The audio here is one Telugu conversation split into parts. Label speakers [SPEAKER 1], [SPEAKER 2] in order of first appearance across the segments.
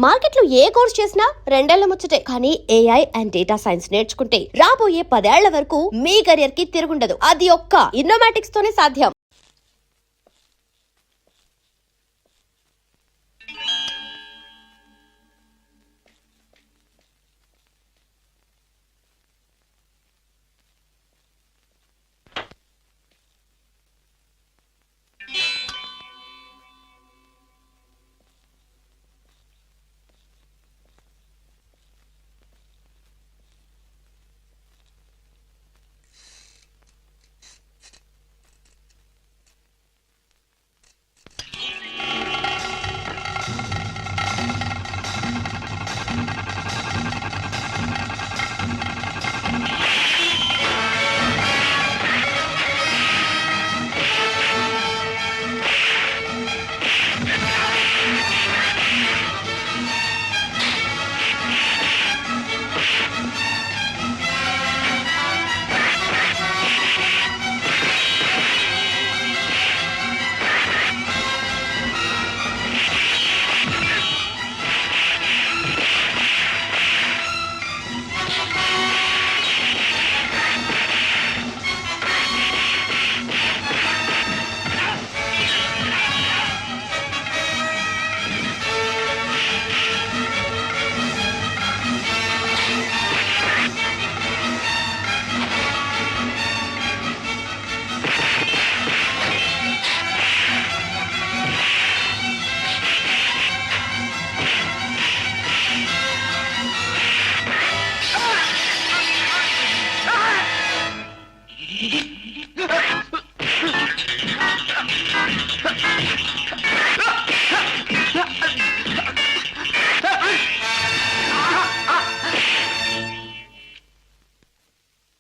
[SPEAKER 1] మార్కెట్లో ఏ కోర్స్ చేసినా రెండేళ్ల ముచ్చటే. కానీ ఏఐ అండ్ డేటా సైన్స్ నేర్చుకుంటే రాబోయే 10 ఏళ్ల వరకు మీ కెరియర్ కి తిరుగుండదు. అది ఒక్క ఇన్నోమాటిక్స్ తోనే సాధ్యం.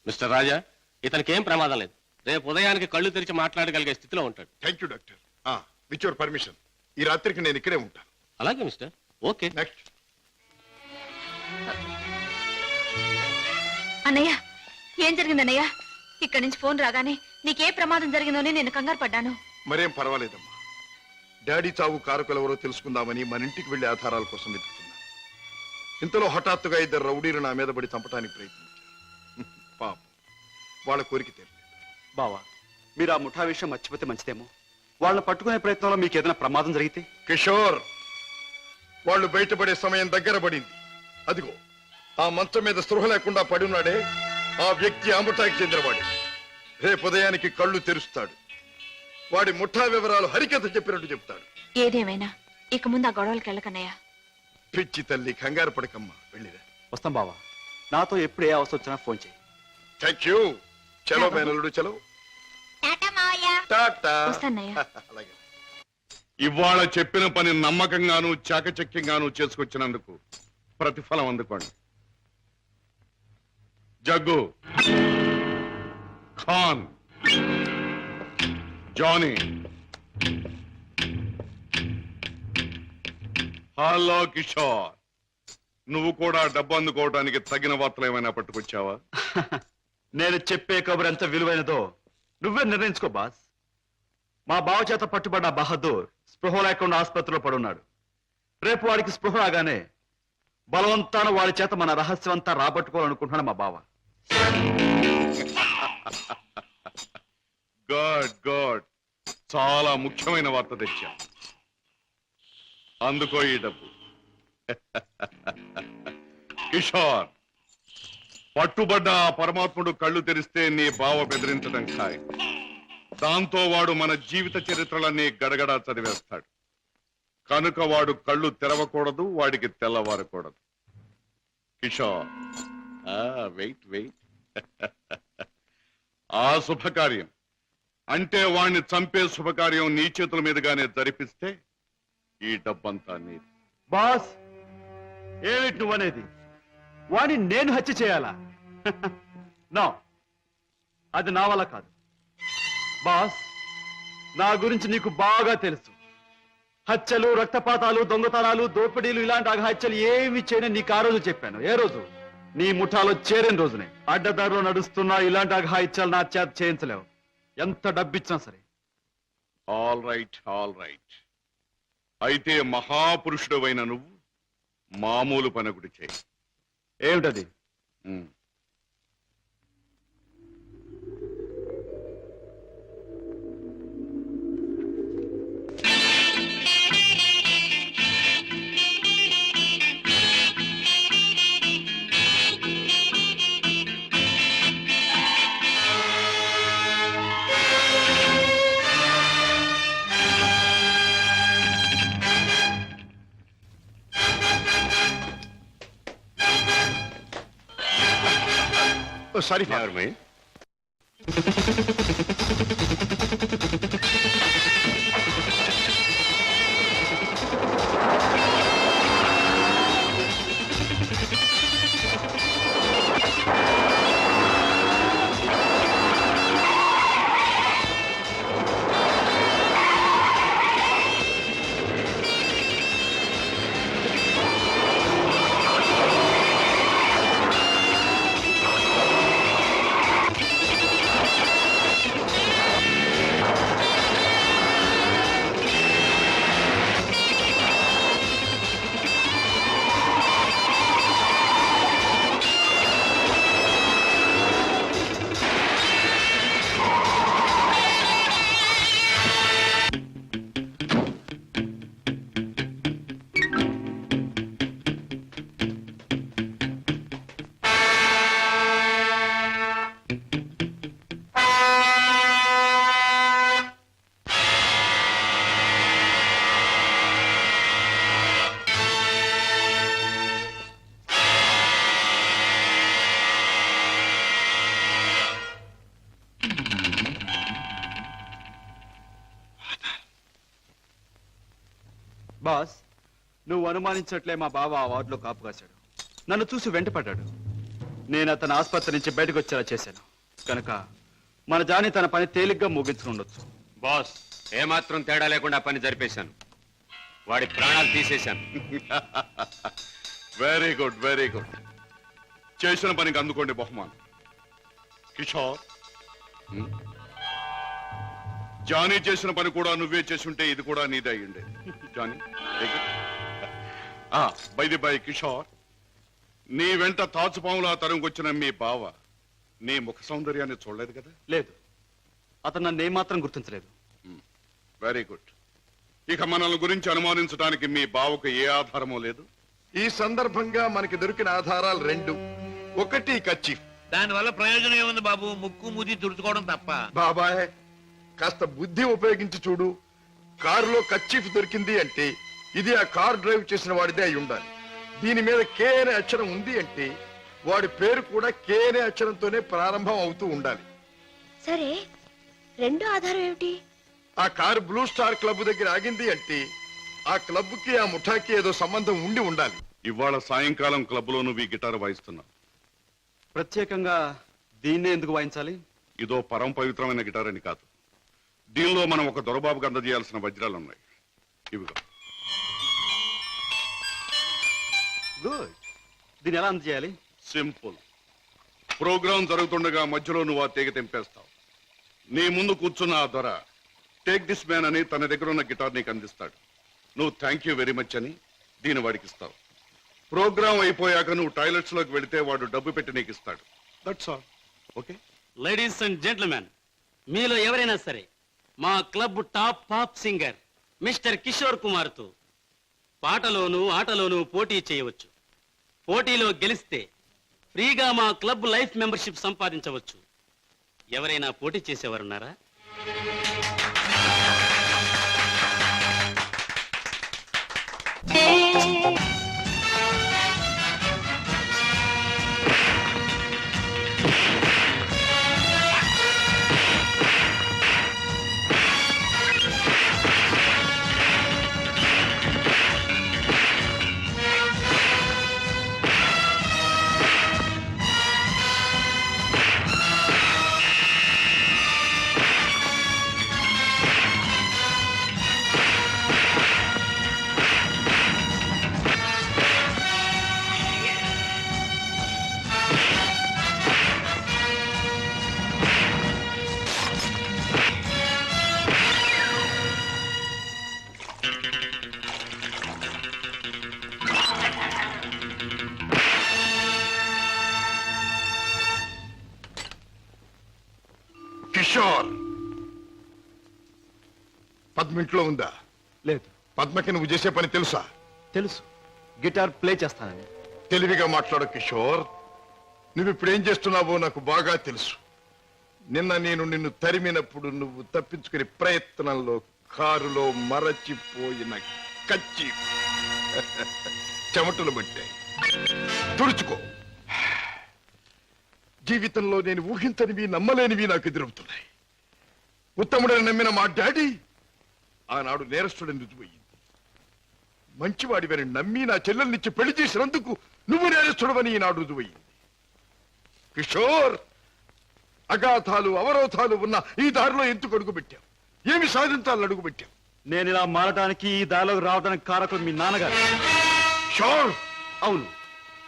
[SPEAKER 2] మిస్టర్ రాజా, ఇతనికి ఏం ప్రమాదం లేదు. రేపు ఉదయానికి కళ్ళు తెరిచి మాట్లాడగలిగే స్థితిలో ఉంటాడు.
[SPEAKER 3] Thank you doctor. With your permission ఈ రాత్రికి నేను ఇక్కడే ఉంటాను.
[SPEAKER 2] అలాగే మిస్టర్. ఓకే.
[SPEAKER 3] నెక్స్ట్.
[SPEAKER 4] అన్నయ్య, ఏం జరిగింది అన్నయ్య? ఇక్కడి నుంచి ఫోన్ రాగానే నీకే ప్రమాదం జరిగిందోనే నేను కంగారు పడ్డాను.
[SPEAKER 3] మరేం పర్వాలేదమ్మా. డాడీ చావు కారకులెవరో తెలుసుకుందామని మన ఇంటికి వెళ్లి ఆధారాల కోసం వెతుకుతున్నాను. ఇంతలో హఠాత్తుగా 2 రౌడీలు నా మీద పడి చంపడానికి ప్రయత్నించారు. పాపం, వాళ్ళ కోరిక తీరలేదు.
[SPEAKER 5] బావా, మీరు ఆ ముఠా విషయం మర్చిపోతే మంచిదేమో. వాళ్ళని పట్టుకునే ప్రయత్నంలో మీకు ఏదైనా ప్రమాదం జరిగితే?
[SPEAKER 3] కిషోర్, వాళ్ళు బయటపడే సమయం దగ్గర పడింది. అదిగో ఆ మంచం మీద స్పృహ లేకుండా పడి ఉన్నాడే, ఆ వ్యక్తి ఆ ముఠాకి చెందినవాడు. రేపు ఉదయానికి కళ్ళు తెరుస్తాడు. వాడి ముఠా వివరాలు హరికథ చెప్పినట్టు చెప్తాడు.
[SPEAKER 4] ఏదేమైనా ఇక ముందు ఆ గొడవలకి వెళ్ళకన్నయ్య.
[SPEAKER 3] పిచ్చి తల్లి, కంగారు పడకమ్మా, వెళ్ళిరా.
[SPEAKER 5] వస్తాం బావా. నాతో ఎప్పుడు ఏ అవసరం వచ్చినా ఫోన్ చేయి.
[SPEAKER 3] Thank you. చలో మేనల్లుడు, చలో.
[SPEAKER 4] వస్తానయ్య.
[SPEAKER 3] అలాగే.
[SPEAKER 6] ఇవాళ చెప్పిన పని నమ్మకంగాను చాకచక్యంగాను చేసుకొచ్చినందుకు ప్రతిఫలం అందుకోండి. జగ్గు, ఖాన్, జానీ. హలో కిషోర్, నువ్వు కూడా డబ్బు అందుకోవడానికి తగిన వార్తలు ఏమైనా పట్టుకొచ్చావా?
[SPEAKER 5] నేను చెప్పే కబురు ఎంత విలువైనదో నువ్వే నిర్ణయించుకో బాస్. మా బావ చేత పట్టుబడ్డ బహదూర్ స్పృహ లేకుండా ఆసుపత్రిలో పడున్నాడు. రేపు వాడికి స్పృహ రాగానే బలవంతాన వాడి చేత మన రహస్యం అంతా రాబట్టుకోవాలనుకుంటున్నాడు మా బావ.
[SPEAKER 6] గుడ్ గుడ్, చాలా ముఖ్యమైన వార్త తెచ్చా. అందుకో ఈ డబ్బు. కిషోర్, పట్టుబడ్డ ఆ పరమాత్ముడు కళ్ళు తెరిస్తే నీ బావ బెదిరించడం ఖాయం. దాంతో వాడు మన జీవిత చరిత్రలన్నీ గడగడా చదివేస్తాడు. కనుక వాడు కళ్ళు తెరవకూడదు, వాడికి తెల్లవారకూడదు. Kishore, wait wait. ఆ శుభకార్యం అంటే వాణ్ణి చంపే శుభకార్యం నీ చేతుల మీదుగానే జరిపిస్తే ఈ డబ్బంతా నీది.
[SPEAKER 5] బాస్, ఏమిటి నువ్వనేది? వాడిని నేను హత్య చేయాలా? నో, అది నా వల్ల కాదు. బాస్, నా గురించి నీకు బాగా తెలుసు. హత్యలు, రక్తపాతాలు, దొంగతనాలు, దోపిడీలు ఇలాంటి అఘాత్యాలు ఏమి చేయని నీకు ఆ రోజు చెప్పాను. ఏ రోజు? నీ ముఠాలో చేరిన రోజునే. అడ్డదారిలో నడుస్తున్నా ఇలాంటి అఘాయిత్యాలు నా చేత చేయించలేవు, ఎంత డబ్బిచ్చినా సరే.
[SPEAKER 6] All right. అయితే మహాపురుషుడవైన నువ్వు మామూలు పని ఒకటి చేయి.
[SPEAKER 5] ఏమిటది?
[SPEAKER 6] Um.
[SPEAKER 3] Sorry
[SPEAKER 6] Never mind.
[SPEAKER 5] Boss, నువ్వు అనుమానించట్లే మా బావ ఆ వార్డులో కాపు కాశాడు. నన్ను చూసి వెంటపడ్డాడు. నేను అతను ఆసుపత్రి నుంచి బయటకు వచ్చేలా చేశాను కనుక మన జాని తన పని తేలిగ్గా ముగించుకుండొచ్చు.
[SPEAKER 7] బాస్, ఏమాత్రం తేడా లేకుండా పని జరిపేశాను. వాడి ప్రాణాలు తీసేశాను.
[SPEAKER 6] Very good, very good. చేసిన పనికి అందుకోండి బహుమానం. కిషోర్, జానీ చేసిన పని కూడా నువ్వే చేసుంటే ఇది కూడా నీదే అయ్యిండే. జానీ, బై కిషోర్, నీ వెంట తాచుపాములా తరుముకొచ్చిన మీ బావ నీ ముఖ సౌందర్యాన్ని చూడలేదు కదా?
[SPEAKER 5] లేదు, అతను నన్ను ఏమాత్రం గుర్తించలేదు.
[SPEAKER 6] Very good. ఇక మనల్ని గురించి అనుమానించడానికి మీ బావకు ఏ ఆధారమూ లేదు.
[SPEAKER 3] ఈ సందర్భంగా మనకి దొరికిన ఆధారాలు రెండు. ఒకటి కచ్చిఫ్.
[SPEAKER 8] దానివల్ల ప్రయోజనం ఏముంది బాబు? ముక్కు ముది తుడుచుకోవడం తప్ప.
[SPEAKER 3] బాబాయ్, కాస్త బుద్ధి ఉపయోగించి చూడు. కారులో కచ్చిఫ్ దొరికింది అంటే ఇది ఆ కార్ డ్రైవ్ చేసిన వాడిదే అయి ఉండాలి. దీని మీద కే అనే అక్షరం ఉంది అంటే వాడి పేరు కూడా కే అనే అక్షరంతోనే ప్రారంభం అవుతూ ఉండాలి.
[SPEAKER 4] సరే, రెండో ఆధారం ఏమిటి?
[SPEAKER 3] ఆ కారు బ్లూ స్టార్ క్లబ్ దగ్గర ఆగింది అంటే ఆ క్లబ్ కి ఆ ముఠాకి ఏదో సంబంధం ఉండి ఉండాలి.
[SPEAKER 6] ఇవాళ సాయంకాలం క్లబ్లో నువ్వు ఈ గిటార్ వాయిస్తున్నావు.
[SPEAKER 5] ప్రత్యేకంగా దీన్నే ఎందుకు వాయించాలి?
[SPEAKER 6] ఇదో పరమ పవిత్రమైన గిటార్ అని కాదు. దీనిలో మనం ఒక దొరబాబుకి అందజేయాల్సిన వజ్రాలు ఉన్నాయి. ఇవిగో.
[SPEAKER 5] గుడ్. దీన్ని ఎలా అందజేయాలి?
[SPEAKER 6] సింపుల్. ప్రోగ్రాం జరుగుతుండగా మధ్యలో నువ్వు ఆ తీగ తెంపేస్తావు. నీ ముందు కూర్చున్న ఆ దొర టేక్ దిస్ మ్యాన్ అని తన దగ్గర ఉన్న గిటార్ నీకు అందిస్తాడు. నువ్వు థ్యాంక్ యూ వెరీ మచ్ అని దీన్ని వాడికి ఇస్తావు. ప్రోగ్రాం అయిపోయాక నువ్వు టాయిలెట్స్ లోకి వెళితే వాడు డబ్బు పెట్టి నీకు ఇస్తాడు. That's all. Okay?
[SPEAKER 9] Ladies and gentlemen, మీలో ఎవరైనా సరే మా club top pop singer mister Kishore Kumar తో పాటలోనూ ఆటలోనూ పోటీ చేయవచ్చు. పోటీలో గెలిస్తే ఫ్రీగా మా క్లబ్ లైఫ్ మెంబర్షిప్ సంపాదించవచ్చు. ఎవరైనా పోటీ చేసేవారున్నారా?
[SPEAKER 3] కిషోర్, పద్మ ఇంట్లో ఉందా?
[SPEAKER 5] లేదు.
[SPEAKER 3] పద్మకి నువ్వు చేసే పని తెలుసా?
[SPEAKER 5] తెలుసు, గిటార్ ప్లే చేస్తానని.
[SPEAKER 3] తెలివిగా మాట్లాడు కిషోర్. నువ్వు ఇప్పుడు ఏం చేస్తున్నావో నాకు బాగా తెలుసు. నిన్న నేను నిన్ను తరిమినప్పుడు నువ్వు తప్పించుకునే ప్రయత్నంలో కారులో మరచిపోయిన కచ్చి చెమటలు పట్టాయి. తుడుచుకో. జీవితంలో నేను ఊహించనివి నమ్మలేనివి నాకు ఎదురవుతున్నాయి. ఉత్తముడని నమ్మిన మా డాడీ ఆనాడు నేరస్తుడని రుజువయ్యింది. మంచివాడివని నమ్మి నా చెల్లెల్నిచ్చి పెళ్లి చేసినందుకు నువ్వు నేరస్తుడవని ఈనాడు రుజువయ్యింది. కిషోర్, అగాధాలు అవరోధాలు ఉన్న ఈ దారిలో ఎందుకు అడుగుపెట్టావు? ఏమి సాధించాలని అడుగుపెట్టావు?
[SPEAKER 5] నేను ఇలా మారడానికి, ఈ దారిలోకి రావడానికి కారకులు మీ నాన్నగారు.
[SPEAKER 3] షోర్,
[SPEAKER 5] అవును,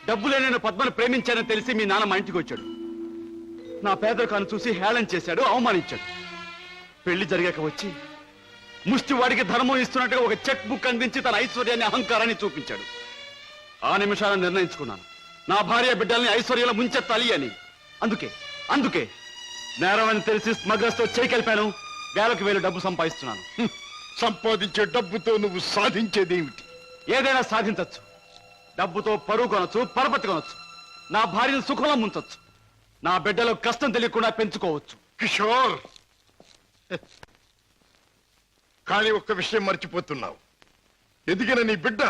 [SPEAKER 5] డబ్బులే నేను పద్మను ప్రేమించానని తెలిసి మీ నాన్న మా ఇంటికి వచ్చాడు. నా పేదరికాన్ని చూసి హేళన చేశాడు, అవమానించాడు. పెళ్లి జరిగాక వచ్చి ముష్టివాడికి ధర్మం ఇస్తున్నట్టుగా ఒక చెక్ బుక్ అందించి తన ఐశ్వర్యాన్ని, అహంకారాన్ని చూపించాడు. ఆ నిమిషాలను నిర్ణయించుకున్నాను, నా భార్య బిడ్డల్ని ఐశ్వర్యంలో ముంచెత్తాలి అని. అందుకే నేరం అని తెలిసి స్మగ్లర్స్ తో చేయి కలిపాను. వేలకు వేలు డబ్బు సంపాదిస్తున్నాను.
[SPEAKER 3] సంపాదించే డబ్బుతో నువ్వు సాధించేదేమిటి?
[SPEAKER 5] ఏదైనా సాధించచ్చు. డబ్బుతో పరువు కొనొచ్చు, పరపతి కొనొచ్చు, నా భార్యను సుఖంలో ముంచొచ్చు, నా బిడ్డలో కష్టం తెలియకుండా పెంచుకోవచ్చు.
[SPEAKER 3] కిషోర్, కానీ ఒక్క విషయం మర్చిపోతున్నావు. ఎదిగిన నీ బిడ్డ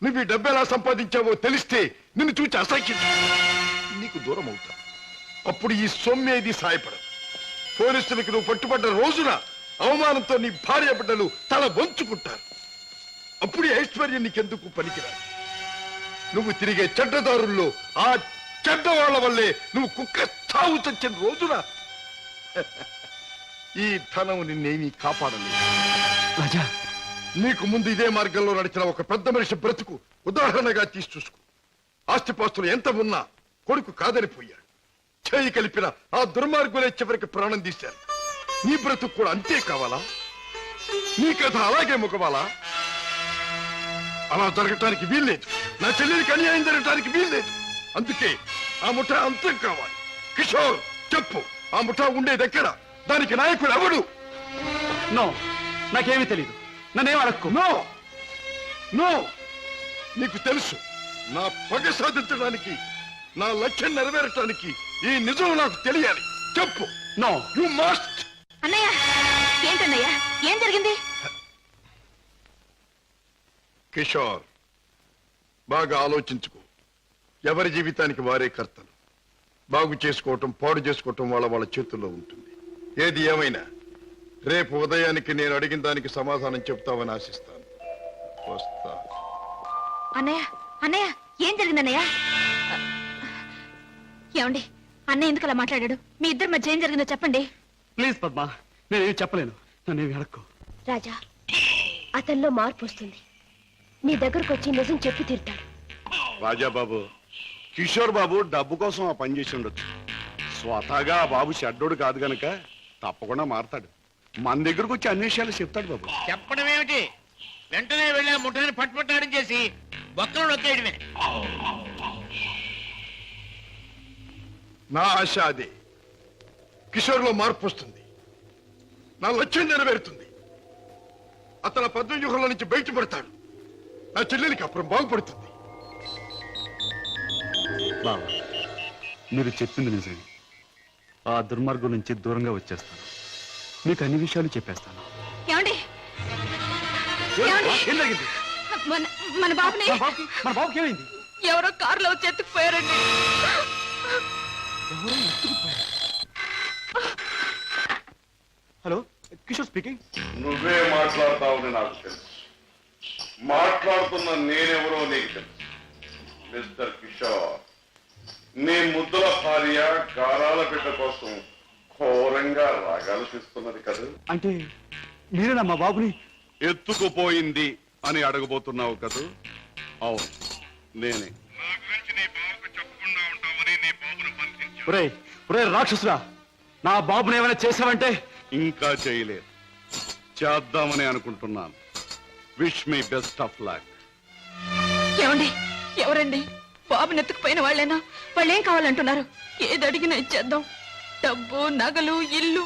[SPEAKER 3] నువ్వు ఈ డబ్బు ఎలా సంపాదించావో తెలిస్తే నిన్ను చూచి అసహ్యం నీకు దూరం అవుతా. అప్పుడు ఈ సొమ్మేది సాయపడదు. పోలీసులకు నువ్వు పట్టుబడ్డ రోజున అవమానంతో నీ భార్య బిడ్డలు తల వంచుకుంటారు. అప్పుడు ఈ ఐశ్వర్యం నీకెందుకు పనికిరాదు. నువ్వు తిరిగే చెడ్డదారుల్లో ఆ చెడ్డవాళ్ల వల్లే నువ్వు కుక్క చావు చచ్చిన రోజున ఈ ధనం నిన్నేమీ కాపాడలేదు.
[SPEAKER 5] రాజా,
[SPEAKER 3] నీకు ముందు ఇదే మార్గంలో నడిచిన ఒక పెద్ద మనిషి బ్రతుకు ఉదాహరణగా తీసి చూసుకో. ఆస్తిపాస్తులు ఎంత ఉన్నా కొడుకు కాదనిపోయాడు. చేయి కలిపిన ఆ దుర్మార్గులే చివరికి ప్రాణం తీశారు. నీ బ్రతుకు కూడా అంతే కావాలా? నీ కథ అలాగే ముగవాలా? అలా జరగటానికి వీల్లేదు. నా చెల్లెలికి అన్యాయం జరగటానికి వీల్లేదు. అందుకే ఆ ముఠా అంతం కావాలి. కిషోర్, చెప్పు, ఆ ముఠా ఉండేదెక్కడ? దానికి నాయకుడు ఎవడు?
[SPEAKER 5] నో, నాకేమీ తెలీదు. నన్నేం అడక్కు.
[SPEAKER 3] నో నో, నీకు తెలుసు. నా పగ సాధించడానికి, నా లక్ష్యం నెరవేరటానికి ఈ నిజం నాకు తెలియాలి. చెప్పు.
[SPEAKER 5] No,
[SPEAKER 3] you must.
[SPEAKER 4] అన్నయ్య, ఏంటన్నయ్య, ఏం జరిగింది?
[SPEAKER 3] కిషోర్, బాగా ఆలోచించుకో. ఎవరి జీవితానికి వారే కర్తలు. బాగు చేసుకోవటం, పాడు చేసుకోవటం వాళ్ళ చేతుల్లో ఉంటుంది. ఏది ఏమైనా రేపు ఉదయానికి నేను అడిగిన దానికి సమాధానం చెప్తావని ఆశిస్తాను. వస్తా.
[SPEAKER 4] అన్నయ్య, ఏం జరిగింది అన్నయ్య? ఏమండి, అన్నయ్య ఎందుకు అలా మాట్లాడాడు? మీ ఇద్దరి మధ్య ఏం జరిగిందో చెప్పండి.
[SPEAKER 5] ప్లీజ్ పద్మ, నేనేమి చెప్పలేను. నన్నేమి అడక్కు.
[SPEAKER 1] రాజా, అతనిలో మార్పు వస్తుంది. నీ దగ్గరకు వచ్చి నిజం చెప్పి తీరుతాడు.
[SPEAKER 6] రాజాబాబు, కిషోర్ బాబు డబ్బు కోసం ఆ పని చేసి ఉండొచ్చు. స్వతహాగా ఆ బాబు చెడ్డోడు కాదు గనక తప్పకుండా మారతాడు. మన దగ్గరకు వచ్చి అన్ని విషయాలు చెప్తాడు బాబు.
[SPEAKER 8] చెప్పడం ఏమిటి? వెంటనే వెళ్ళి ఆ ముఠాన్ని పట్టుపట్టాడం చేసి బొక్కలు నొక్కేయడమే.
[SPEAKER 3] నా ఆశ అదే. కిషోర్లో మార్పు వస్తుంది. నా లక్ష్యం నెరవేరుతుంది. అతను పద్మవ్యూహంలో నుంచి బయటపడతాడు. నా చెల్లెలికి అప్పుడు బాగుపడుతుంది.
[SPEAKER 5] బాబా, మీరు చెప్పింది నిజమే. ఆ దుర్మార్గం నుంచి దూరంగా వచ్చేస్తాను. మీకు అన్ని విషయాలు చెప్పేస్తాను.
[SPEAKER 4] ఏమండి,
[SPEAKER 5] ఏం జరిగింది?
[SPEAKER 4] మన బాబుని
[SPEAKER 5] మన బాబుకి ఏమైంది?
[SPEAKER 4] ఎవరో కారులో వచ్చి ఎత్తుకుపోయారండి.
[SPEAKER 5] Hello, Kishore speaking.
[SPEAKER 6] నువ్వే మాట్లాడతావని నాకు తెలుసు. మాట్లాడుతున్న నేనెవరో నీకు తెలుసు. మిస్టర్ కిషోర్, నీ ముద్దుల భార్య గారాల బిడ్డ కోసం ఘోరంగా రాగాలు తీస్తున్నది కదా.
[SPEAKER 5] అంటే మీరేనా మా బాబుని
[SPEAKER 6] ఎత్తుకుపోయింది అని అడగబోతున్నావు కదూ? అవును, నేనే.
[SPEAKER 5] ఒరే రాక్షసురా, నా బాబుని ఏమైనా చేసావంటే?
[SPEAKER 6] ఇంకా చేయలేదు, చేద్దామని అనుకుంటున్నాను. Wish me best of luck.
[SPEAKER 4] ఏమండి, ఎవరండి? బాబుని ఎత్తుకుపోయిన వాళ్ళేనా? వాళ్ళు ఏం కావాలంటున్నారు? ఏది అడిగినా ఇచ్చేద్దాం. డబ్బు, నగలు, ఇల్లు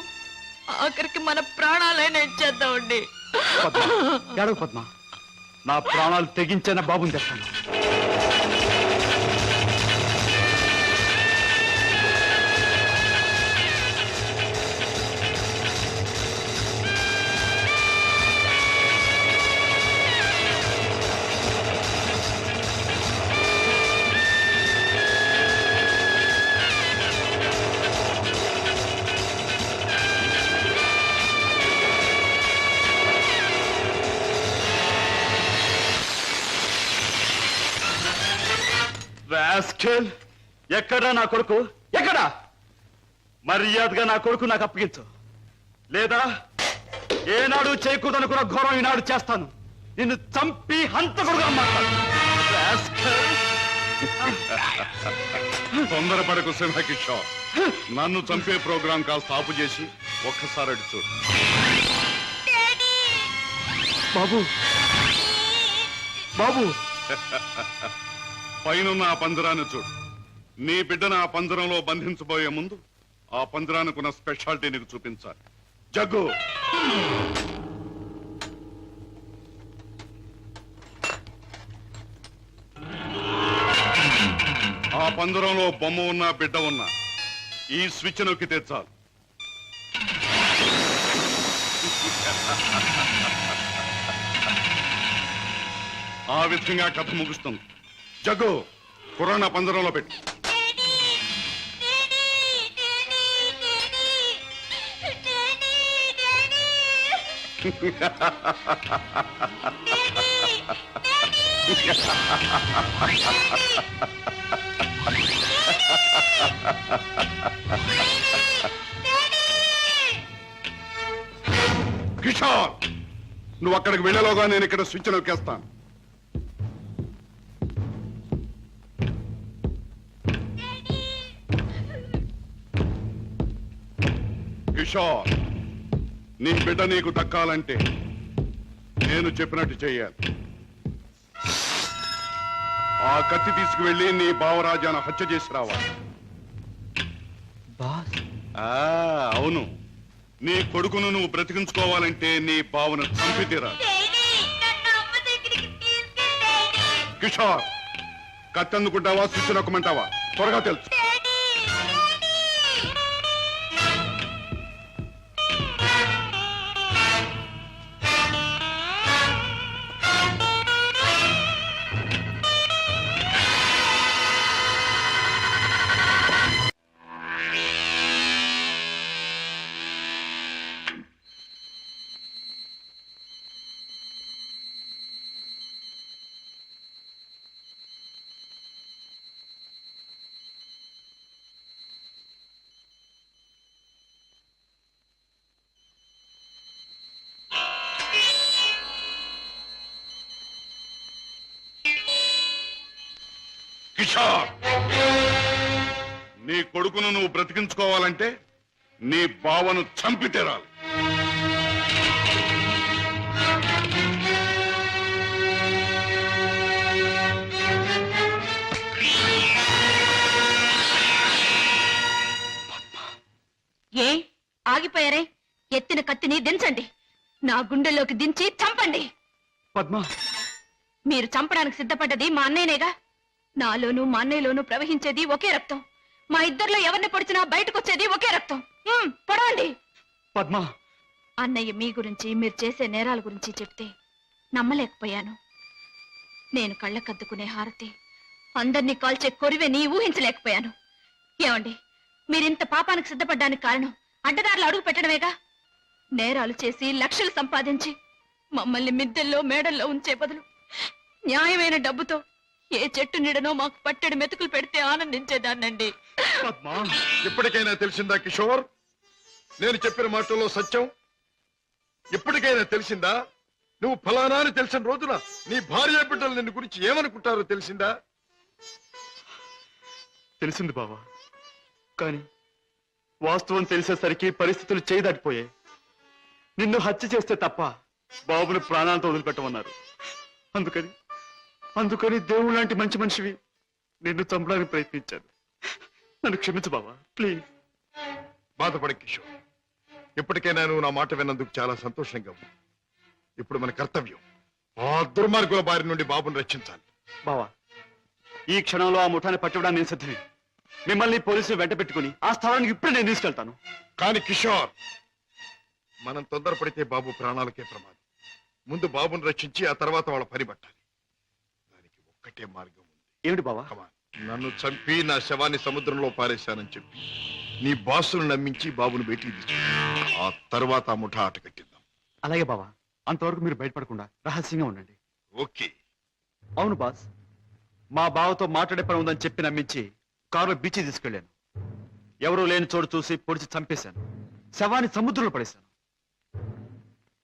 [SPEAKER 4] ఆఖరికి మన ప్రాణాలైనా ఇచ్చేద్దామండి.
[SPEAKER 5] పద్మ ఏడవ పద్మ, నా ప్రాణాలు తెగించిన బాబుని తెస్తాను. రాస్కెల్, ఎక్కడా నా కొడుకు? ఎక్కడా? మర్యాదగా నా కొడుకు నాకు అప్పగించు, లేదా ఏనాడు చేయకూడదనుకున్న ఘోరం ఈనాడు చేస్తాను. నిన్ను చంపి హంతకుడుగా మాట్లాడు.
[SPEAKER 6] తొందరపడకు సింహకిషోర్. నన్ను చంపే ప్రోగ్రాం కాస్త ఆపు చేసి ఒక్కసారి అటు చూడు.
[SPEAKER 5] బాబు, బాబు,
[SPEAKER 6] పైనున్న ఆ పంజరాన్ని చూడు. నీ బిడ్డను ఆ పంజరంలో బంధించబోయే ముందు ఆ పంజరానికున్న స్పెషాలిటీ నీకు చూపించాలి. జగ్గు, ఆ పంజరంలో బొమ్మ ఉన్నా బిడ్డ ఉన్నా ఈ స్విచ్ నొక్కితే చాలు. ఆ విధంగా కథ ముగుస్తుంది. జగ్గు, కుర్రాన్న పంజరంలో పెట్టి. కిషోర్, నువ్వు అక్కడికి వెళ్ళలోగా నేను ఇక్కడ స్విచ్ నొక్కేస్తాను. కిషోర్, నీ బిడ్డ నీకు దక్కాలంటే నేను చెప్పినట్టు చెయ్యాలి. ఆ కత్తి తీసుకువెళ్ళి నీ బావరాజాను హత్య చేసి రావాలి. అవును, నీ కొడుకును నువ్వు బ్రతికించుకోవాలంటే నీ బావను చంపి తీరాలి. కిషోర్, కత్తి అందుకుంటావా స్విచ్ నొక్కమంటావా? త్వరగా తెలుసు. కిషోర్, నీ కొడుకును నువ్వు బ్రతికించుకోవాలంటే నీ బావను చంపి తీరాలి.
[SPEAKER 4] ఏ ఆగిపోయారే? ఎత్తిన కత్తిని దించండి. నా గుండెల్లోకి దించి చంపండి.
[SPEAKER 5] పద్మ,
[SPEAKER 4] మీరు చంపడానికి సిద్ధపడ్డది మా అన్నయ్యనేగా. నాలోనూ మా అన్నయ్యలోనూ ప్రవహించేది ఒకే రక్తం. మా ఇద్దరిలో ఎవరిని పొడిచినా బయటకొచ్చేది ఒకే రక్తం. పొడవండి.
[SPEAKER 5] పద్మ,
[SPEAKER 4] అన్నయ్య మీ గురించి, మీరు చేసే నేరాల గురించి చెప్తే నమ్మలేకపోయాను. నేను కళ్ళకద్దుకునే హారతి, అందరినీ కాల్చే కొరివే ఊహించలేకపోయాను. ఏమండి, మీరింత పాపానికి సిద్ధపడ్డానికి కారణం అడ్డదారులు అడుగు పెట్టడమేగా. నేరాలు చేసి లక్షలు సంపాదించి మమ్మల్ని మిద్దెల్లో మేడల్లో ఉంచే బదులు న్యాయమైన డబ్బుతో ఏ చెట్టు నీడనో మాకు పట్టెడు మెతుకులు పెడితే ఆనందించేదాన్నండి.
[SPEAKER 3] ఇప్పటికైనా తెలిసిందా కిషోర్? నేను చెప్పిన మాటల్లో సత్యం ఇప్పటికైనా తెలిసిందా? నువ్వు ఫలానా అని తెలిసిన రోజున నీ భార్య బిడ్డలు నిన్ను గురించి ఏమనుకుంటారో తెలిసిందా?
[SPEAKER 5] తెలిసింది బావా, కానీ వాస్తవం తెలిసేసరికి పరిస్థితులు చేయదాటిపోయాయి. నిన్ను హత్య చేస్తే తప్ప బాబుని ప్రాణాలతో వదిలిపెట్టమన్నారు. అందుకని దేవుడు లాంటి మంచి మనిషివి నిన్ను చంపడానికి ప్రయత్నించాను. నన్ను క్షమించు బావా, ప్లీజ్.
[SPEAKER 3] బాధపడే కిషోర్, ఇప్పటికైనా నువ్వు నా మాట విన్నందుకు చాలా సంతోషంగా ఉంది. ఇప్పుడు మన కర్తవ్యం ఆ దుర్మార్గుల బారి నుండి బాబుని రక్షించాలి.
[SPEAKER 5] బావా, ఈ క్షణంలో ఆ ముఠాన్ని పట్టుకోవడానికి నేను సిద్ధమే. మిమ్మల్ని పోలీసులు వెంట పెట్టుకుని ఆ స్థలానికి ఇప్పుడే నేను తీసుకెళ్తాను.
[SPEAKER 3] కానీ కిషోర్, మనం తొందరపడితే బాబు ప్రాణాలకే ప్రమాదం. ముందు బాబుని రక్షించి ఆ తర్వాత వాళ్ళ పని పట్టాలి. దానికి ఒక్కటే మార్గం ఉంది.
[SPEAKER 5] ఏమిటి బావా?
[SPEAKER 3] Come on. నన్ను చంపి నా శవాన్ని సముద్రంలో పారేశానని చెప్పి నీ బాసును నమ్మించి బాబును బయటికి తీసుకు, ఆ తర్వాత ఆ ముఠా ఆట కట్టిద్దాం.
[SPEAKER 5] అలాగే బావా, అంతవరకు మీరు బయటపడకుండా రహస్యంగా ఉండండి.
[SPEAKER 3] ఓకే.
[SPEAKER 5] అవును బాస్, మా బావతో మాట్లాడే పని ఉందని చెప్పి నమ్మించి కారులో బీచ్ తీసుకెళ్లాను. ఎవరూ లేని చోటు చూసి పొడిచి చంపేశాను. శవాన్ని సముద్రంలో పడేశాను.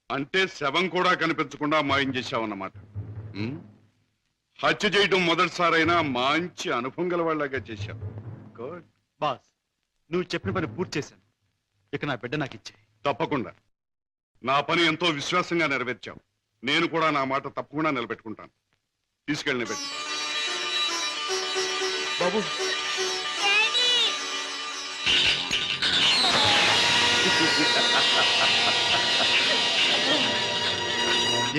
[SPEAKER 6] అంటే శవం కూడా కనిపించకుండా మాయం చేశావన్నమాట. ఉమ్? హత్య చేయడం మొదటిసారైనా మంచి అనుభవం గల వాళ్ళగా చేశావు. గుడ్.
[SPEAKER 5] బాస్, నువ్వు చెప్పిన పని పూర్తి చేశాను. ఇక నా బిడ్డ నాకు ఇచ్చే.
[SPEAKER 6] తప్పకుండా. నా పని ఎంతో విశ్వాసంగా నెరవేర్చావు. నేను కూడా నా మాట తప్పకుండా నిలబెట్టుకుంటాను. తీసుకెళ్ళి పెట్టు.
[SPEAKER 5] బాబు,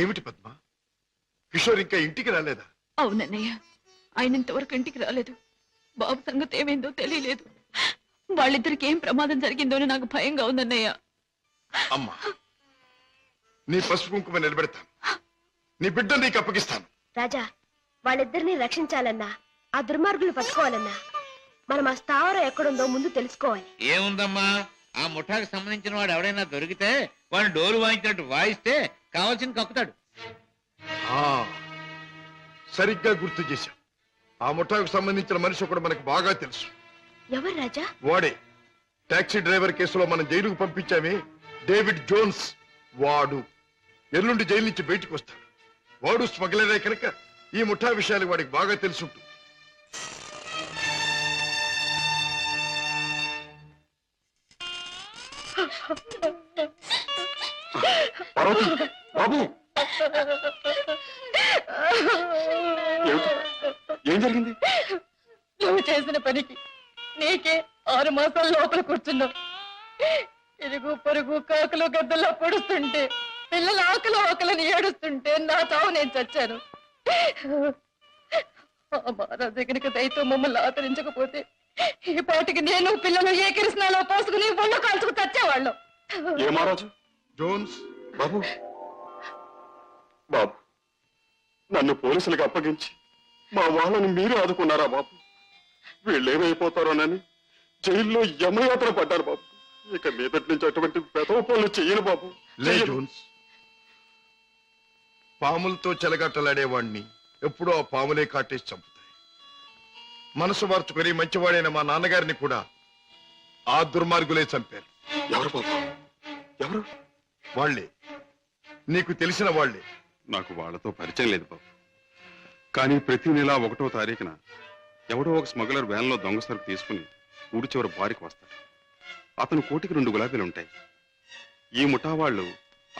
[SPEAKER 3] ఏమిటి పద్మ, కిషోర్ ఇంకా ఇంటికి రాలేదా?
[SPEAKER 4] అవునన్నయ్య, ఆయన ఇంతవరకు ఇంటికి రాలేదు. బాబు సంగతి ఏమైందో తెలియలేదు. వాళ్ళిద్దరికి ఏం ప్రమాదం జరిగిందో అని నాకు భయంగా ఉందన్నయ్య.
[SPEAKER 3] అమ్మా, నీ పసుపు కుంకుమ నిలబెడతాను. నీ బిడ్డ నీకు అప్పగిస్తాను.
[SPEAKER 10] రాజా, వాళ్ళిద్దరిని రక్షించాలన్నా, ఆ దుర్మార్గులు పట్టుకోవాలన్నా, మనం ఆ స్థావరం ఎక్కడుందో ముందు తెలుసుకోవాలి.
[SPEAKER 8] ఏముందమ్మా, ఆ ముఠాకి సంబంధించిన వాడు ఎవడైనా దొరికితే వాడిని డోలు వాయించినట్టు వాయిస్తే కావాల్సింది కక్కుతాడు.
[SPEAKER 3] ఆ, సరిగ్గా గుర్తు చేశాం. ఆ ముఠాకు సంబంధించిన మనిషి ఒకడు మనకు బాగా తెలుసు.
[SPEAKER 10] ఎవరు రాజా?
[SPEAKER 3] వాడే టాక్సీ డ్రైవర్ కేసులో మనం జైలుకు పంపించామే, డేవిడ్ జోన్స్. వాడు ఎల్లుండి జైలు నుంచి బయటకు వస్తాడు. వాడు స్మగ్లరే కనుక ఈ ముఠా విషయాలు వాడికి బాగా తెలుసుంటుంది.
[SPEAKER 5] పార్వతి, బాబు, ఏం జరిగింది?
[SPEAKER 4] నువ్వు చేసిన పనికి నీకే 6 మాసాల లోపల కూర్చున్నావు. ఇరుగు పొరుగు కాకులు గద్దల్లో పొడుస్తుంటే, పిల్లల ఆకలని ఏడుస్తుంటే నా తావు నేను చచ్చాను. ఆ మహారాజు కనుక దయతో మమ్మల్ని ఆదరించకపోతే ఈ పాటికి నేను పిల్లలు ఏ కిరసనాలో పోసుకుని ఒళ్ళు కాల్చుకు చచ్చేవాళ్ళం.
[SPEAKER 5] ఏ మహారాజు?
[SPEAKER 3] జోన్స్,
[SPEAKER 5] బాబు, బాబు, నన్ను పోలీసులకు అప్పగించి మా వాళ్ళని మీరే ఆదుకున్నారా బాబు? వీళ్ళేమైపోతారోనని జైల్లో యమయాత్ర పడ్డారు బాబు. ఇక మీదటి నుంచి అటువంటి పెదవ పనులు చెయ్యను బాబు.
[SPEAKER 3] లే జోన్స్, పాములతో చెలగట్టలాడేవాణ్ణి ఎప్పుడూ ఆ పాములే కాటేసి చంపుతాయి. మనసు మార్చుకొని మంచివాడైన మా నాన్నగారిని కూడా ఆ దుర్మార్గులే చంపారు.
[SPEAKER 5] ఎవరు బాబు? ఎవరు?
[SPEAKER 3] వాళ్లే, నీకు తెలిసిన వాళ్లే.
[SPEAKER 6] నాకు వాళ్ళతో పరిచయం లేదు బాబు. కానీ ప్రతి నెల 1వ తారీఖున ఎవడో ఒక స్మగ్లర్ వ్యాన్లో దొంగ సరుకు తీసుకుని ఊడి చివరి బారికి వస్తాడు. అతను కోటికి 2 గులాబీలు ఉంటాయి. ఈ ముఠా వాళ్ళు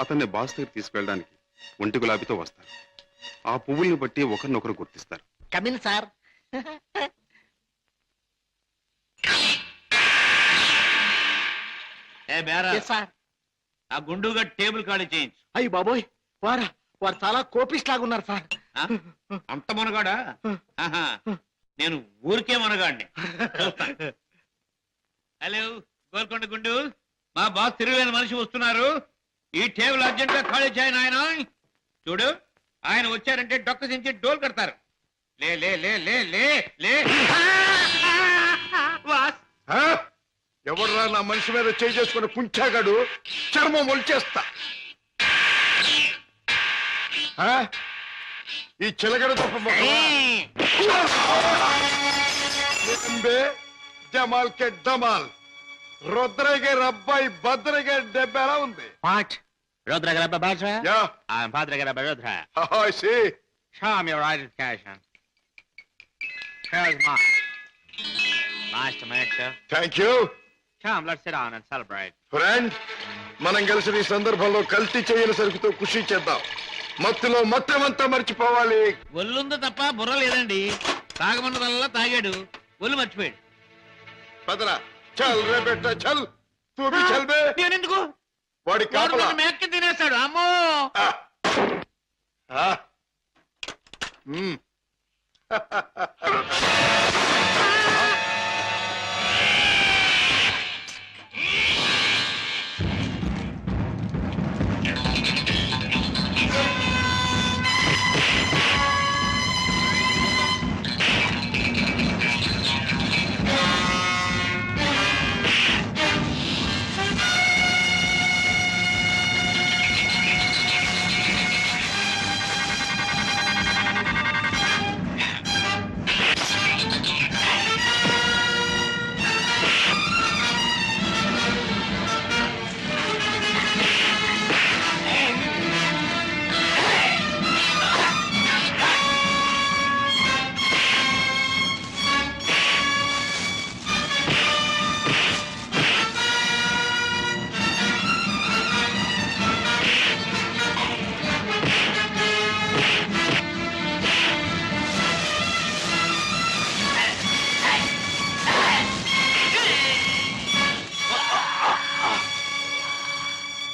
[SPEAKER 6] అతన్ని బాస్ దగ్గర తీసుకెళ్ళడానికి 1 గులాబీతో వస్తారు. ఆ పువ్వుల్ని బట్టి ఒకరినొకరు గుర్తిస్తారు.
[SPEAKER 8] Come in sir. ఏ బేరా సార్, ఆ గుండుగా టేబుల్ ఖాళీ చేయించు.
[SPEAKER 9] అయ్యి బాబోయ్, వారు చాలా కోపిస్ట్ లాగా ఉన్నారు సార్.
[SPEAKER 8] అంత మనగాడా? ఆహా, నేను ఊరికే మనగాడిని. హలో గోల్కొండ గుండు, మా బాస్ తిరుగులేని మనిషి వస్తున్నారు. ఈ టేబుల్ అర్జెంట్ గా ఖాళీ చేయను. ఆయన చూడు, ఆయన వచ్చారంటే డొక్క దించి డోల్ కడతారు. లే లే లే లే లే లే. బాస్,
[SPEAKER 3] ఎవర్రా నా మనిషి మీద చేయి చేసుకుని కుంచాగాడు? చర్మం ఒలిచేస్తా. ఈ చిలగడ తప్ప జమాల్ కే డమాల్. రుద్రగే రబ్బాయి భద్రగే డెబ్బ ఎలా ఉంది?
[SPEAKER 8] Rodra Badra?
[SPEAKER 3] Yeah,
[SPEAKER 8] I'm Padre Rodra.
[SPEAKER 3] see.
[SPEAKER 8] Show me your identification. Here's mine. Nice to meet you.
[SPEAKER 3] Thank you.
[SPEAKER 8] Come, let's sit down and celebrate.
[SPEAKER 3] Friend, మనం కలిసి ఈ సందర్భంలో కల్తీ చేయని సరుకుతో ఖుషి చేద్దాం. మత్తులో మొత్తమంతా మర్చిపోవాలి.
[SPEAKER 8] ఒళ్ళుందో తప్ప బుర్ర లేదండి. తాగమన్నదల్లా తాగాడు, ఒళ్ళు మర్చిపోయాడు.
[SPEAKER 3] పదరా, చల్ రే బెట్ట చల్. తూ భీ చల్ బే.
[SPEAKER 8] నేనెందుకు?
[SPEAKER 3] వాడి కాపలా
[SPEAKER 8] మేక్కి తినేస్తాడు అమ్మో.
[SPEAKER 3] ఆ. మ్మ్.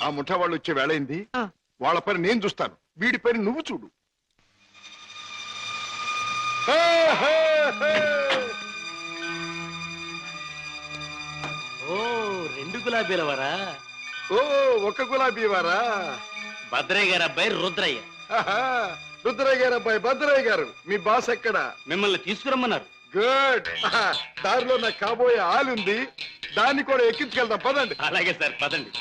[SPEAKER 3] ఆ ముఠా వాళ్ళు వచ్చే వేళైంది. వాళ్ళ పని నేను చూస్తాను, వీడి పని నువ్వు చూడు.
[SPEAKER 9] ఓ 2 గులాబీల వరా.
[SPEAKER 3] ఓ ఒక గులాబీ వారా?
[SPEAKER 9] భద్రయ్య గారి అబ్బాయి రుద్రయ్య.
[SPEAKER 3] రుద్రయ్య గారు అబ్బాయి భద్రయ్య గారు, మీ బాస్ ఎక్కడ?
[SPEAKER 9] మిమ్మల్ని తీసుకురమ్మన్నారు.
[SPEAKER 3] గుడ్. దారిలో నాకు కాబోయే ఆలుంది, దాన్ని కూడా ఎక్కించుకెళ్దాం, పదండి.
[SPEAKER 9] అలాగే సార్, పదండి.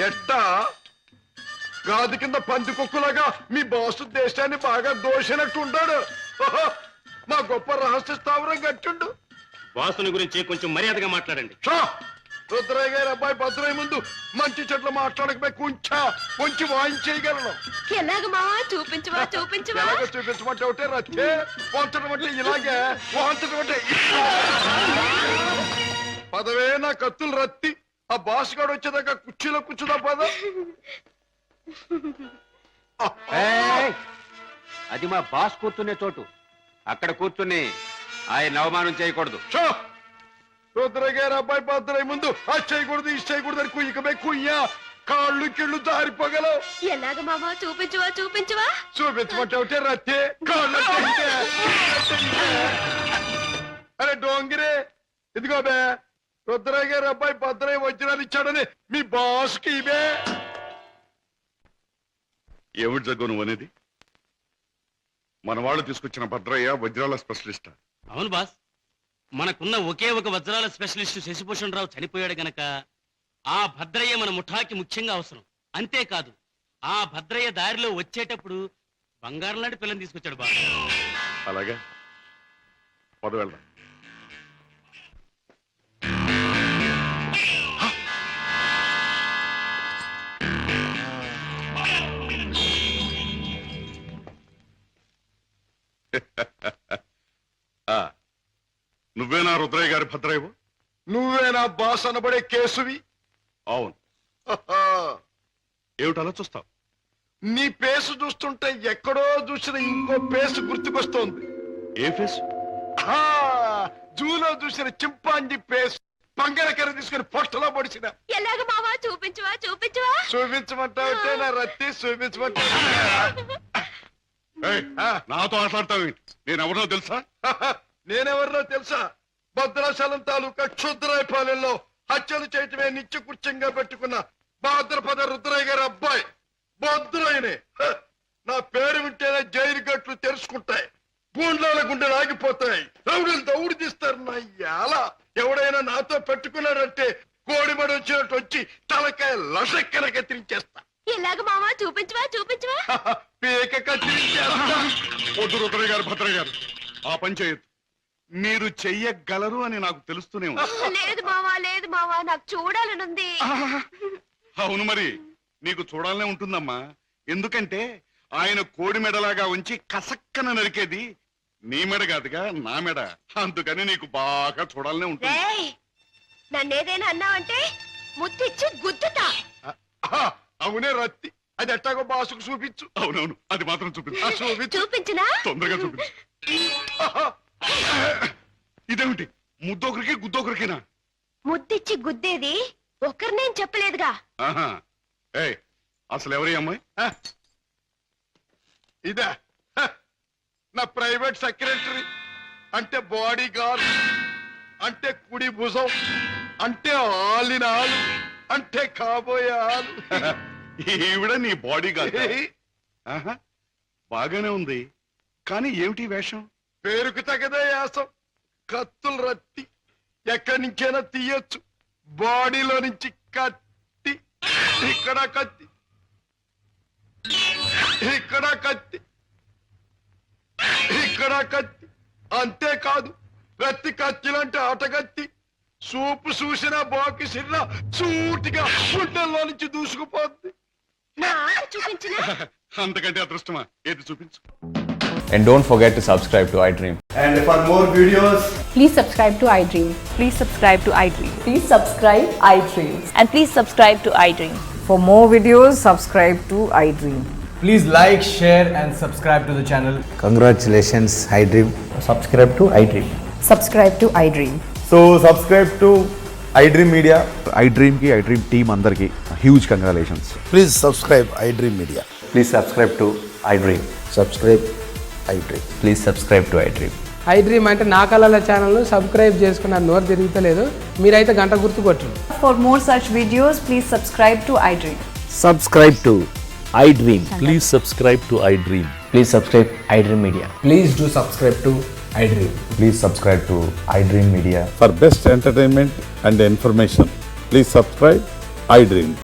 [SPEAKER 3] ఎట్టా గాది కింద పంది కుక్కులాగా మీ బాసు దేశాన్ని బాగా దోషినట్టు ఉంటాడు. మా గొప్ప రహస్య స్థావరం కట్టిండు.
[SPEAKER 9] బాసుని గురించి కొంచెం మర్యాదగా మాట్లాడండి.
[SPEAKER 3] రుద్రయ్య గారి అబ్బాయి భద్రయ్య ముందు మంచి చెట్లు మాట్లాడకపోయి కొంచెం వాయించేయగలను.
[SPEAKER 10] ఎలాగ మావా చూపించవా చూపించవా?
[SPEAKER 3] ఎలాగ చూపించమంటే ఒకటే రచ్చే, వంచడం అంటే ఇలాగే, వాంచడం అంటే పదవే నా కత్తులు రత్తి. ఆ బాస్ గాడు వచ్చేదాకా కుర్చీలో కూర్చుదా పద.
[SPEAKER 7] అది మా బాస్ కూర్చునే చోటు. అక్కడ కూర్చుని ఆయన అవమానం చేయకూడదు.
[SPEAKER 3] రుద్రయ్య గారి అబ్బాయి భద్రయ్య ముందు అది చేయకూడదు, ఇది చేయకూడదు అని కుయ్యకమే కుయ్యా, కాళ్ళు కిళ్ళు జారిపోగలవు.
[SPEAKER 10] ఎలాగ మావా చూపించవా చూపించవా?
[SPEAKER 3] చూపించమంటే ఒకటే రత్తే, కాళ్ళు అరే డోంగిరే, ఇదిగో బే రుద్రయ్య గారి అబ్బాయి భద్రయ్య వజ్రాలు ఇచ్చాడని మీ బాస్ కి ఇవే.
[SPEAKER 6] ఏమిటి జగ్గు నువ్వు అనేది? మన వాళ్ళు తీసుకొచ్చిన భద్రయ్య వజ్రాల స్పెషలిస్ట్.
[SPEAKER 9] అవును బాస్, మనకున్న ఒకే ఒక వజ్రాల స్పెషలిస్ట్ శశిభూషణ్ రావు చనిపోయాడు గనక ఆ భద్రయ్య మన ముఠాకి ముఖ్యంగా అవసరం. అంతేకాదు, ఆ భద్రయ్య దారిలో వచ్చేటప్పుడు బంగారం లాంటి పిల్లని తీసుకొచ్చాడు బాస్.
[SPEAKER 6] అలాగే పద వెళ్దాం. నువ్వేనా రుద్రయ్య గారి భద్రయ్యవు?
[SPEAKER 3] నువ్వేనా బాస్ అనబడే కేసువి?
[SPEAKER 6] అవును. ఏమిటి అలా చూస్తావు?
[SPEAKER 3] నీ పేసు చూస్తుంటే ఎక్కడో చూసిన ఇంకో పేసు గుర్తుకొస్తోంది.
[SPEAKER 6] ఏ ఫేస్?
[SPEAKER 3] జూలో చూసిన చింపాంజీ పేసు, పంగడకర తీసుకుని పొట్టలో పొడిచిన.
[SPEAKER 10] ఎలాగ మావా చూపించవా చూపించవా?
[SPEAKER 3] చూపించమంటావుంటే నా రత్తి చూపించమంటా.
[SPEAKER 6] నాతో మాట్లాడతావేంటి? నేనెవరో తెలుసా?
[SPEAKER 3] నేనెవరినో తెలుసా? భద్రాచలం తాలూకా క్షుద్రాయపాలెంలో హత్యలు చేయటమే నిత్య కృత్యంగా పెట్టుకున్న భాద్రపద రుద్రయ్య గారి అబ్బాయి భద్రయ్యనే. నా పేరు వింటేనే జైలు గట్లు తెరుచుకుంటాయి, గూండ్లాల గుండెలు ఆగిపోతాయి, రౌడీలు దౌడు తీస్తారు. నా యాల ఎవడైనా నాతో పెట్టుకున్నాడంటే కోడిమడి వచ్చినట్టు వచ్చి తలకాయ లసక్కన కత్తిరించేస్తా.
[SPEAKER 10] ఎలాగ మావా చూపించవా చూపించవా?
[SPEAKER 3] పీక కత్తిరించేస్తా.
[SPEAKER 6] వద్దు రుద్రయ్య గారు, భద్రయ్య గారు, ఆ పని చేయొద్దు. మీరు చెయ్యగలరు అని నాకు తెలుస్తూనే ఉంది.
[SPEAKER 10] లేదు మావా నాకు చూడాలనుంది.
[SPEAKER 6] అవును, మరి నీకు చూడాలనే ఉంటుందమ్మా. ఎందుకంటే ఆయన కోడి మెడలాగా ఉంచి కసక్కన నరికేది నీ మెడ కాదుగా, నా మెడ. అందుకని నీకు బాగా చూడాలనే ఉంటుంది.
[SPEAKER 10] నన్నేదైనా అన్నావంటే ముత్తిచ్చి గుద్దుతా.
[SPEAKER 3] అవునే రత్తి, అది ఎట్టాగో బాసుకు చూపించు.
[SPEAKER 6] అవునవును, అది మాత్రం చూపించు.
[SPEAKER 10] చూపించినా?
[SPEAKER 6] తొందరగా చూపించు. ఇదేమిటి ముద్దొకరికి గుద్దొకరికినా?
[SPEAKER 10] ముద్దిచ్చి గుద్దేది ఒకరినేం చెప్పలేదుగా.
[SPEAKER 6] ఆహా. ఏయ్, అసలు ఎవరి అమ్మాయి?
[SPEAKER 3] ఇదా నా ప్రైవేట్ సెక్రటరీ, అంటే బాడీ గార్డ్, అంటే కుడి భుజం, అంటే ఆలిన ఆలు, అంటే కాబోయే ఆలు.
[SPEAKER 6] ఈవిడ నీ బాడీ గార్డ్? బాగానే ఉంది, కానీ ఏమిటి వేషం?
[SPEAKER 3] పేరుకు తగదే యాసం. కత్తులు రత్తి ఎక్కడి నుంచైనా తీయొచ్చు. బాడీలో నుంచి కత్తి, ఇక్కడ కత్తి, ఇక్కడ కత్తి, ఇక్కడ కత్తి. అంతేకాదు, ప్రతి కత్తిలంటే ఆటగత్తి. సూపు చూసిన బాకి సిన్న సూటిగా గుండెల్లో నుంచి దూసుకుపోద్ది.
[SPEAKER 10] నా ఆట చూపించిన
[SPEAKER 6] అంతకంటే అదృష్టమా? ఏది చూపించు.
[SPEAKER 11] And don't forget to subscribe to iDream.
[SPEAKER 5] And for more videos,
[SPEAKER 12] Please subscribe to iDream.
[SPEAKER 13] Please subscribe to iDream.
[SPEAKER 12] Please subscribe iDream.
[SPEAKER 13] And please subscribe to iDream.
[SPEAKER 12] For more videos, subscribe to iDream.
[SPEAKER 11] Please like, share, and subscribe to the channel.
[SPEAKER 14] Congratulations, iDream.
[SPEAKER 11] Subscribe to iDream.
[SPEAKER 12] Subscribe to iDream.
[SPEAKER 11] So subscribe to iDream Media.
[SPEAKER 5] iDream ki iDream team andarki huge congratulations.
[SPEAKER 14] Please subscribe iDream Media.
[SPEAKER 11] Please subscribe to iDream.
[SPEAKER 14] Subscribe iDream.
[SPEAKER 11] Please subscribe to iDream.
[SPEAKER 12] iDream అంటే నా కళల ఛానల్ సబ్స్క్రైబ్ చేసుకున్న నోరు తిరుగుతలేదు. మీరైతే గంట గుర్తు కొట్టండి.
[SPEAKER 13] For more such videos, please subscribe to iDream.
[SPEAKER 14] Subscribe to iDream.
[SPEAKER 11] Please subscribe to iDream. Please subscribe iDream Media.
[SPEAKER 12] Please do subscribe to iDream.
[SPEAKER 11] Please subscribe to iDream Media.
[SPEAKER 6] For best entertainment and information, please subscribe iDream.